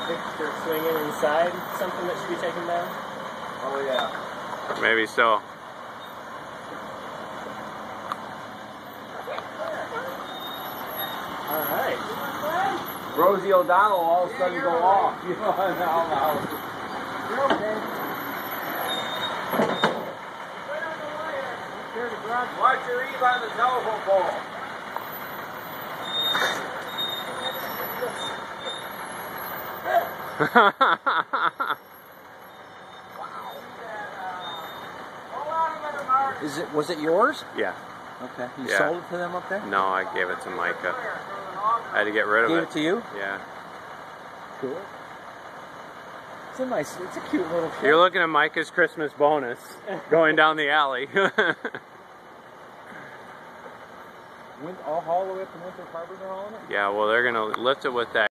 Victor swinging inside, something that should be taken down? Oh yeah. Maybe so. Alright. Rosie O'Donnell all of a sudden go off. You know, now. You're okay. Watch your Eve on the telephone pole. Was it yours? Yeah. Okay. You Yeah. sold it to them up there? No, I gave it to Micah. I had to get rid of Gave it. it to you? Yeah. Cool. It's a nice, it's a cute little ship. You're looking at Micah's Christmas bonus going down the alley. All the way up to Winthrop Harbor, they're hauling it? Yeah, well, they're going to lift it with that